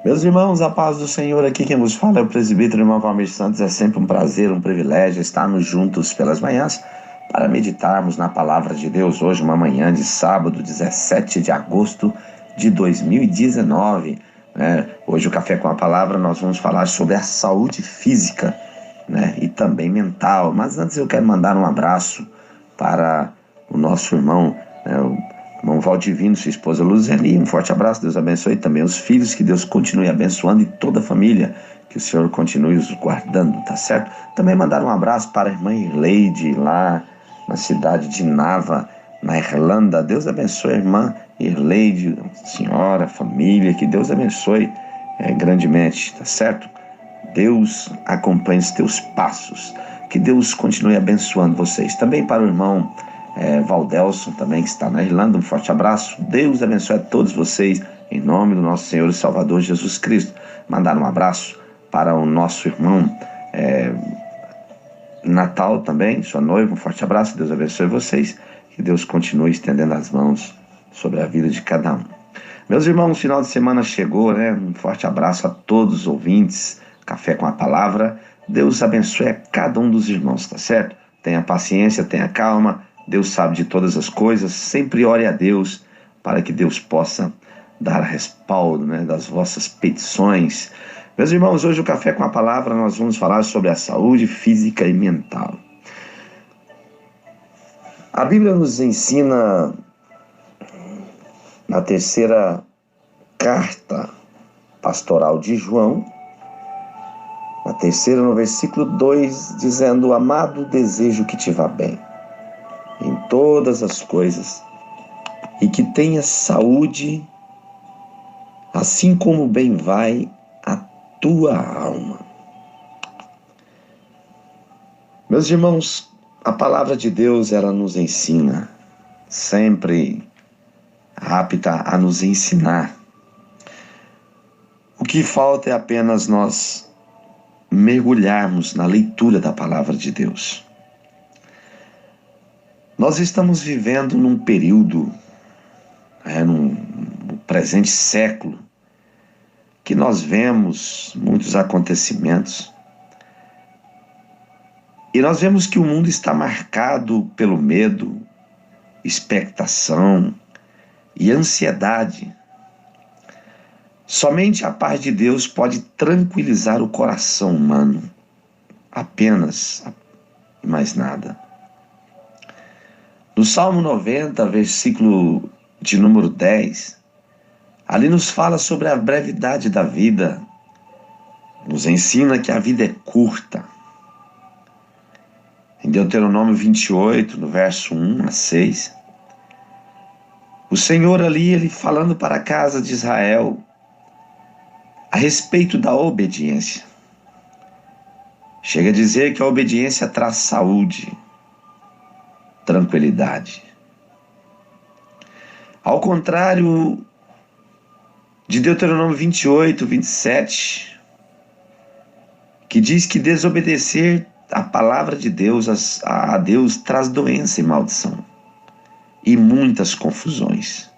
Meus irmãos, a paz do Senhor, aqui quem vos fala é o presbítero irmão Valmir Santos. É sempre um prazer, um privilégio estarmos juntos pelas manhãs para meditarmos na palavra de Deus. Hoje, uma manhã de sábado, 17 de agosto de 2019. Hoje, o Café com a Palavra, nós vamos falar sobre a saúde física, e também mental. Mas antes eu quero mandar um abraço para o nosso irmão, o irmão Valdivino, sua esposa Luzeli. Um forte abraço, Deus abençoe também os filhos, que Deus continue abençoando, e toda a família, que o Senhor continue os guardando, tá certo? Também mandar um abraço para a irmã Irleide, lá na cidade de Nava, na Irlanda. Deus abençoe a irmã Irleide, senhora, família, que Deus abençoe grandemente, tá certo? Deus acompanhe os teus passos, que Deus continue abençoando vocês. Também para o irmão Valdelson, também, que está na Irlanda, um forte abraço. Deus abençoe a todos vocês, em nome do nosso Senhor e Salvador Jesus Cristo. Mandar um abraço para o nosso irmão Natal também, sua noiva, um forte abraço. Deus abençoe vocês, que Deus continue estendendo as mãos sobre a vida de cada um. Meus irmãos, o final de semana chegou, um forte abraço a todos os ouvintes, Café com a Palavra. Deus abençoe a cada um dos irmãos, tá certo? Tenha paciência, tenha calma. Deus sabe de todas as coisas. Sempre ore a Deus para que Deus possa dar respaldo, das vossas petições. Meus irmãos, hoje o Café com a Palavra nós vamos falar sobre a saúde física e mental. A Bíblia nos ensina, na terceira carta pastoral de João, na terceira, no versículo 2, dizendo: amado, desejo que te vá bem em todas as coisas, e que tenha saúde, assim como bem vai a tua alma. Meus irmãos, a palavra de Deus, ela nos ensina, sempre apta a nos ensinar. O que falta é apenas nós mergulharmos na leitura da palavra de Deus. Nós estamos vivendo num período, no presente século, que nós vemos muitos acontecimentos, e nós vemos que o mundo está marcado pelo medo, expectação e ansiedade. Somente a paz de Deus pode tranquilizar o coração humano, apenas, e mais nada. No Salmo 90, versículo de número 10, ali nos fala sobre a brevidade da vida, nos ensina que a vida é curta. Em Deuteronômio 28, no verso 1 a 6, o Senhor ali, ele falando para a casa de Israel a respeito da obediência. Chega a dizer que a obediência traz saúde, tranquilidade. Ao contrário de Deuteronômio 28, 27, que diz que desobedecer a palavra de Deus, a Deus, traz doença e maldição, e muitas confusões.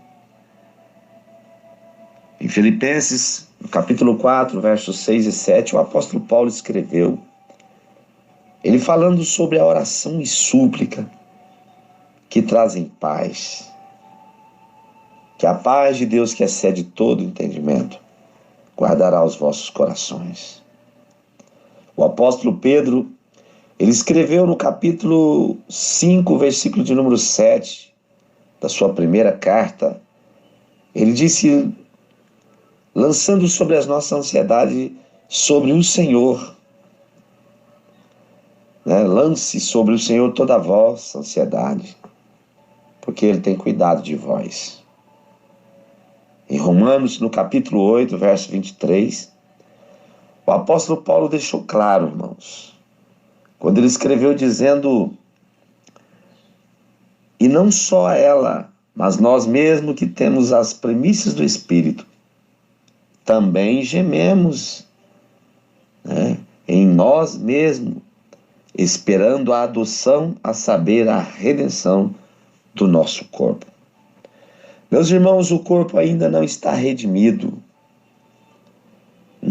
Em Filipenses, no capítulo 4, versos 6 e 7, o apóstolo Paulo escreveu, ele falando sobre a oração e súplica, que trazem paz, que a paz de Deus, que excede todo entendimento, guardará os vossos corações. O apóstolo Pedro, ele escreveu no capítulo 5, versículo de número 7, da sua primeira carta, ele disse, lançando sobre as nossas ansiedades sobre o Senhor, lance sobre o Senhor toda a vossa ansiedade, porque Ele tem cuidado de vós. Em Romanos, no capítulo 8, verso 23, o apóstolo Paulo deixou claro, irmãos, quando ele escreveu dizendo, e não só ela, mas nós mesmos que temos as primícias do Espírito, também gememos em nós mesmos, esperando a adoção, a saber, a redenção do nosso corpo. Meus irmãos, o corpo ainda não está redimido.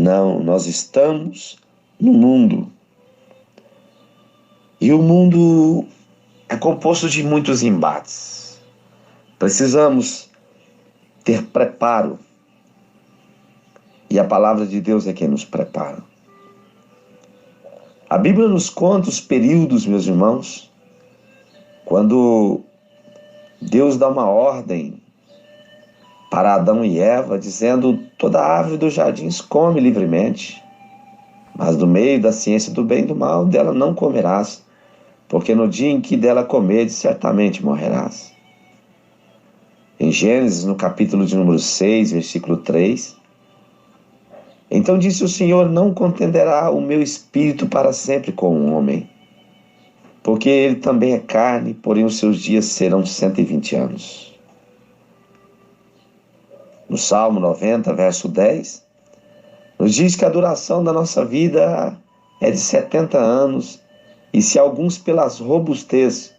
Não, nós estamos no mundo. E o mundo é composto de muitos embates. Precisamos ter preparo. E a palavra de Deus é quem nos prepara. A Bíblia nos conta os períodos, meus irmãos, quando Deus dá uma ordem para Adão e Eva, dizendo: toda árvore do jardim come livremente, mas do meio da ciência do bem e do mal dela não comerás, porque no dia em que dela comeres, certamente morrerás. Em Gênesis, no capítulo de número 6, versículo 3, então disse o Senhor: não contenderá o meu espírito para sempre com o homem, porque ele também é carne, porém os seus dias serão 120 anos. No Salmo 90, verso 10, nos diz que a duração da nossa vida é de 70 anos, e se alguns pelas robustez,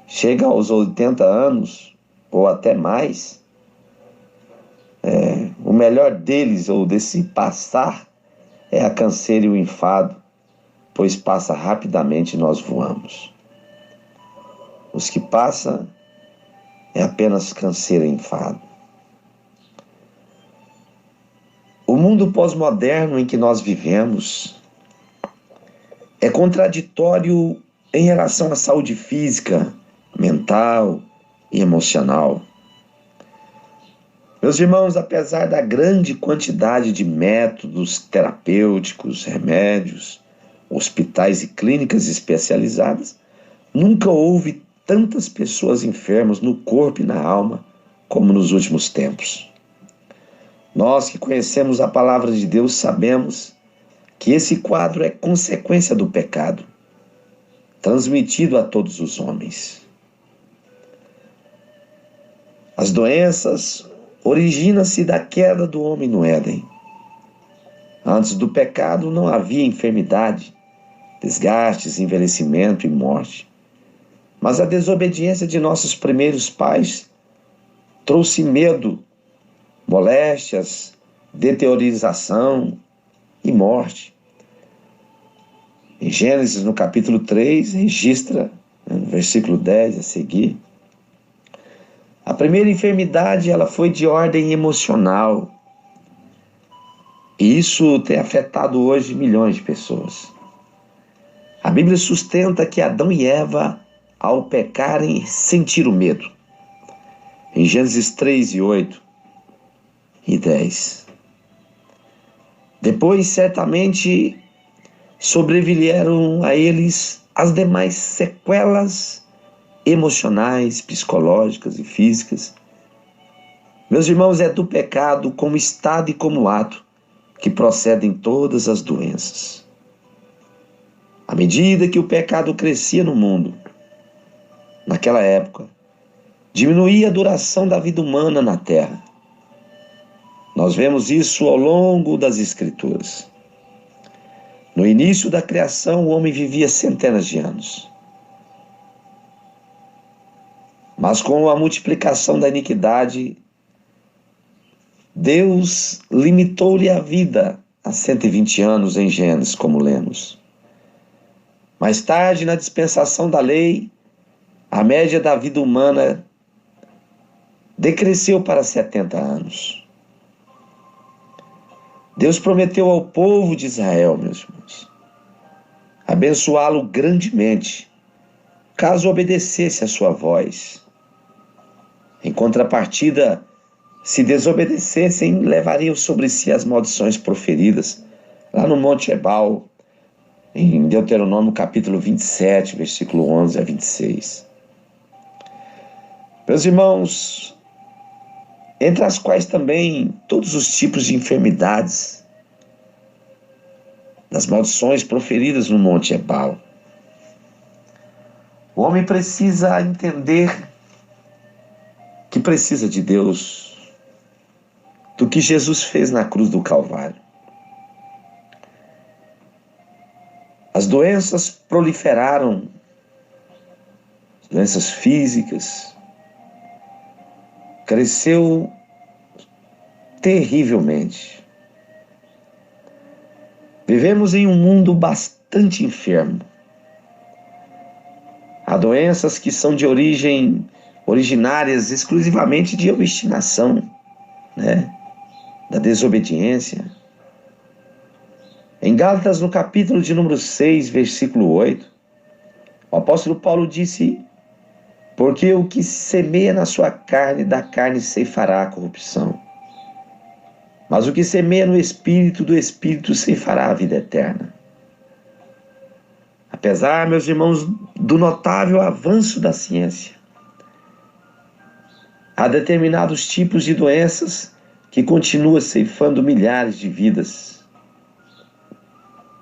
chega aos 80 anos, ou até mais, o melhor deles, ou desse passar, é a canseira e o enfado, pois passa rapidamente e nós voamos. Os que passam é apenas canseira e enfado. O mundo pós-moderno em que nós vivemos é contraditório em relação à saúde física, mental e emocional. Meus irmãos, apesar da grande quantidade de métodos terapêuticos, remédios, hospitais e clínicas especializadas, nunca houve tantas pessoas enfermas no corpo e na alma como nos últimos tempos. Nós que conhecemos a palavra de Deus sabemos que esse quadro é consequência do pecado, transmitido a todos os homens. As doenças originam-se da queda do homem no Éden. Antes do pecado não havia enfermidade, desgastes, envelhecimento e morte. Mas a desobediência de nossos primeiros pais trouxe medo, moléstias, deteriorização e morte. Em Gênesis, no capítulo 3, registra, no versículo 10 a seguir, a primeira enfermidade ela foi de ordem emocional. E isso tem afetado hoje milhões de pessoas. A Bíblia sustenta que Adão e Eva, ao pecarem, sentiram medo. Em Gênesis 3, 8 e 10. Depois, certamente, sobrevieram a eles as demais sequelas emocionais, psicológicas e físicas. Meus irmãos, é do pecado como estado e como ato que procedem todas as doenças. À medida que o pecado crescia no mundo, naquela época, diminuía a duração da vida humana na terra. Nós vemos isso ao longo das Escrituras. No início da criação, o homem vivia centenas de anos. Mas com a multiplicação da iniquidade, Deus limitou-lhe a vida a 120 anos em Gênesis, como lemos. Mais tarde, na dispensação da lei, a média da vida humana decresceu para 70 anos. Deus prometeu ao povo de Israel, meus irmãos, abençoá-lo grandemente, caso obedecesse a sua voz. Em contrapartida, se desobedecessem, levariam sobre si as maldições proferidas lá no Monte Ebal, em Deuteronômio capítulo 27, versículo 11 a 26. Meus irmãos, entre as quais também todos os tipos de enfermidades, das maldições proferidas no Monte Ebal. O homem precisa entender que precisa de Deus, do que Jesus fez na cruz do Calvário. As doenças proliferaram, as doenças físicas, cresceu terrivelmente. Vivemos em um mundo bastante enfermo. Há doenças que são de origem originárias exclusivamente de obstinação, da desobediência. Em Gálatas, no capítulo de número 6, versículo 8, o apóstolo Paulo disse: porque o que se semeia na sua carne, da carne ceifará a corrupção. Mas o que semeia no Espírito, do Espírito ceifará a vida eterna. Apesar, meus irmãos, do notável avanço da ciência, há determinados tipos de doenças que continuam ceifando milhares de vidas.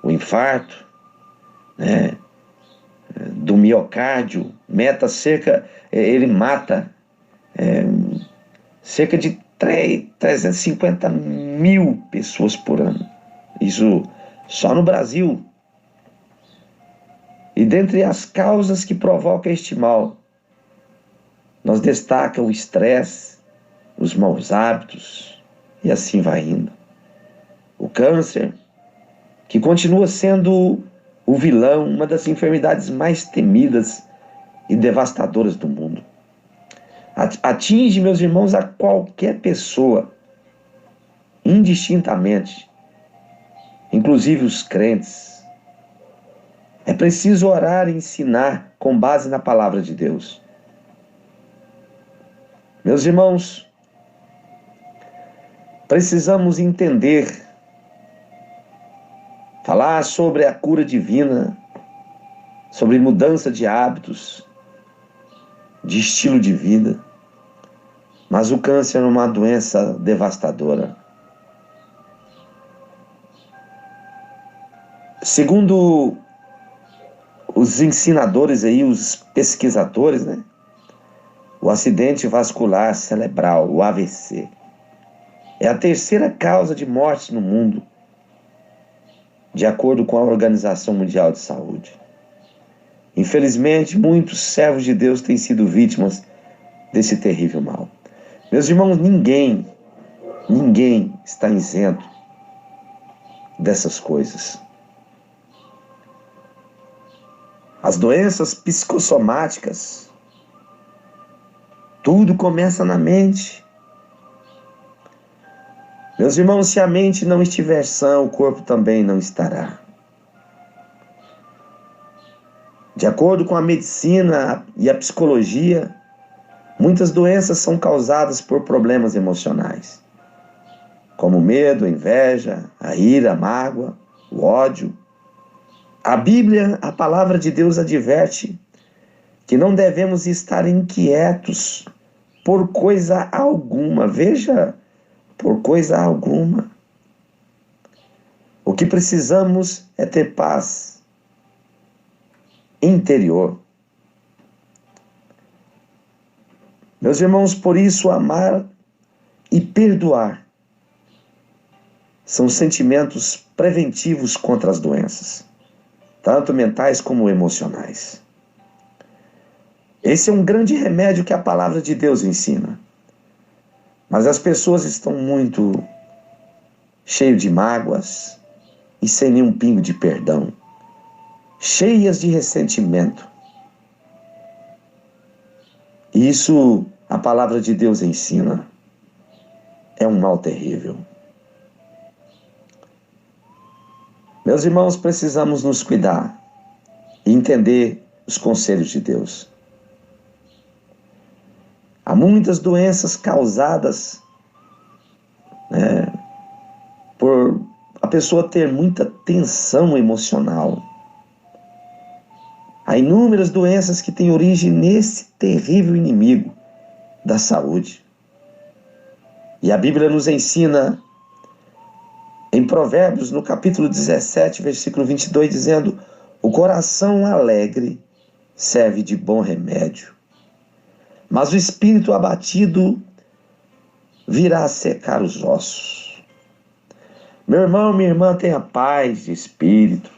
O infarto, do miocárdio, ele mata cerca de 350 mil pessoas por ano. Isso só no Brasil. E dentre as causas que provocam este mal, nós destacamos o estresse, os maus hábitos, e assim vai indo. O câncer, que continua sendo o vilão, uma das enfermidades mais temidas e devastadoras do mundo. Atinge, meus irmãos, a qualquer pessoa, indistintamente, inclusive os crentes. É preciso orar e ensinar com base na palavra de Deus. Meus irmãos, precisamos entender, falar sobre a cura divina, sobre mudança de hábitos, de estilo de vida. Mas o câncer é uma doença devastadora. Segundo os ensinadores aí, os pesquisadores, o acidente vascular cerebral, o AVC, é a terceira causa de morte no mundo, de acordo com a Organização Mundial de Saúde. Infelizmente, muitos servos de Deus têm sido vítimas desse terrível mal. Meus irmãos, ninguém está isento dessas coisas. As doenças psicossomáticas, tudo começa na mente. Meus irmãos, se a mente não estiver sã, o corpo também não estará. De acordo com a medicina e a psicologia, muitas doenças são causadas por problemas emocionais, como o medo, a inveja, a ira, a mágoa, o ódio. A Bíblia, a palavra de Deus, adverte que não devemos estar inquietos por coisa alguma. Veja, por coisa alguma. O que precisamos é ter paz interior. Meus irmãos, por isso amar e perdoar são sentimentos preventivos contra as doenças, tanto mentais como emocionais. Esse é um grande remédio que a palavra de Deus ensina. Mas as pessoas estão muito cheias de mágoas e sem nenhum pingo de perdão, cheias de ressentimento. E isso a palavra de Deus ensina. É um mal terrível. Meus irmãos, precisamos nos cuidar e entender os conselhos de Deus. Há muitas doenças causadas por a pessoa ter muita tensão emocional. Há inúmeras doenças que têm origem nesse terrível inimigo da saúde. E a Bíblia nos ensina em Provérbios, no capítulo 17, versículo 22, dizendo: o coração alegre serve de bom remédio, mas o espírito abatido virá a secar os ossos. Meu irmão, minha irmã, tenha paz de espírito.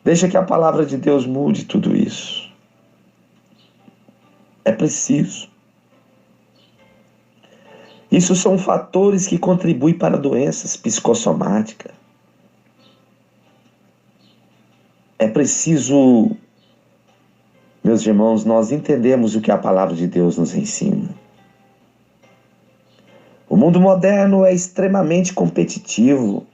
Deixa que a palavra de Deus mude tudo isso. É preciso. Isso são fatores que contribuem para doenças psicossomáticas. é preciso, meus irmãos, nós entendemos o que a palavra de Deus nos ensina. O mundo moderno é extremamente competitivo,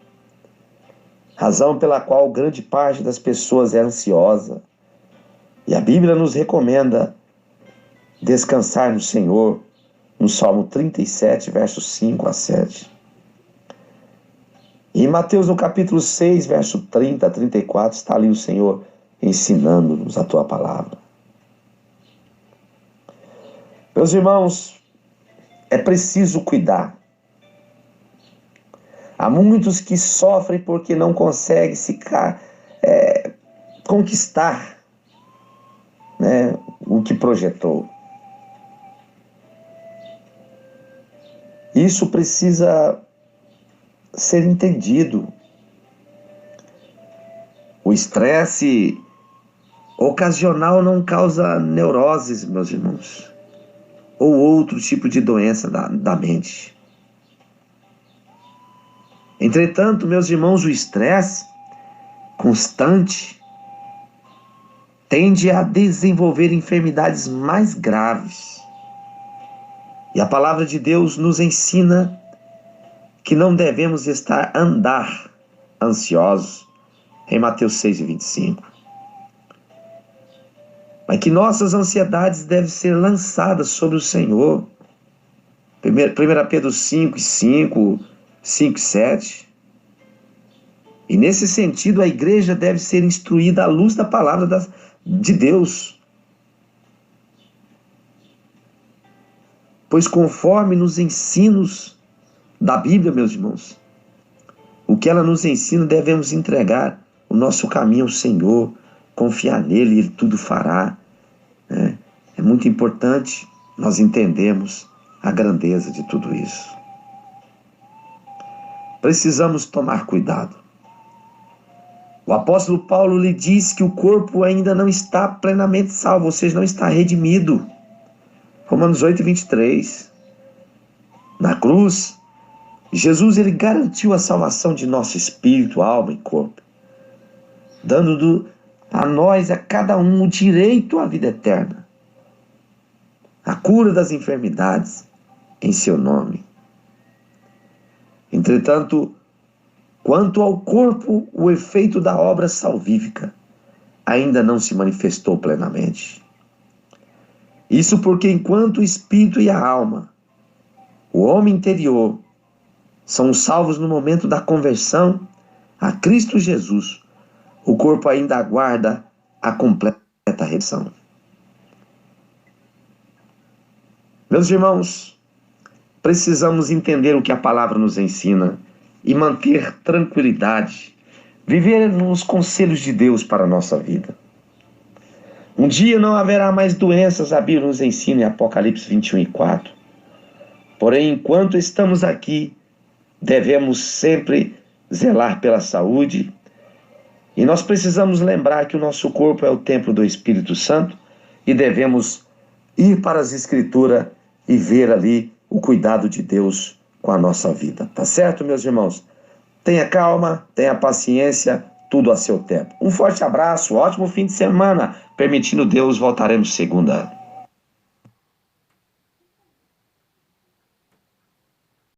razão pela qual grande parte das pessoas é ansiosa. E a Bíblia nos recomenda descansar no Senhor, no Salmo 37, versos 5 a 7. E em Mateus, no capítulo 6, verso 30 a 34, está ali o Senhor ensinando-nos a tua palavra. Meus irmãos, é preciso cuidar. Há muitos que sofrem porque não conseguem conquistar, né, o que projetou. Isso precisa ser entendido. O estresse ocasional não causa neuroses, meus irmãos, ou outro tipo de doença da mente. Entretanto, meus irmãos, o estresse constante tende a desenvolver enfermidades mais graves. E a palavra de Deus nos ensina que não devemos andar ansiosos, em Mateus 6:25. Mas que nossas ansiedades devem ser lançadas sobre o Senhor. 1 Pedro 5:5, 5:7. E nesse sentido, a igreja deve ser instruída à luz da palavra de Deus. Pois conforme nos ensinos da Bíblia, meus irmãos, o que ela nos ensina, devemos entregar o nosso caminho ao Senhor, confiar nele e Ele tudo fará. É muito importante nós entendermos a grandeza de tudo isso. Precisamos tomar cuidado. O apóstolo Paulo lhe diz que o corpo ainda não está plenamente salvo, ou seja, não está redimido. Romanos 8:23. Na cruz, Jesus ele garantiu a salvação de nosso espírito, alma e corpo, dando a nós, a cada um, o direito à vida eterna, a cura das enfermidades em seu nome. Entretanto, quanto ao corpo, o efeito da obra salvífica ainda não se manifestou plenamente. Isso porque enquanto o espírito e a alma, o homem interior, são salvos no momento da conversão a Cristo Jesus, o corpo ainda aguarda a completa redenção. Meus irmãos, precisamos entender o que a palavra nos ensina e manter tranquilidade, viver nos conselhos de Deus para a nossa vida. Um dia não haverá mais doenças, a Bíblia nos ensina em Apocalipse 21:4. Porém, enquanto estamos aqui, devemos sempre zelar pela saúde. E nós precisamos lembrar que o nosso corpo é o templo do Espírito Santo e devemos ir para as Escrituras e ver ali o cuidado de Deus com a nossa vida. Tá certo, meus irmãos? Tenha calma, tenha paciência, tudo a seu tempo. Um forte abraço, ótimo fim de semana. Permitindo Deus, voltaremos segunda.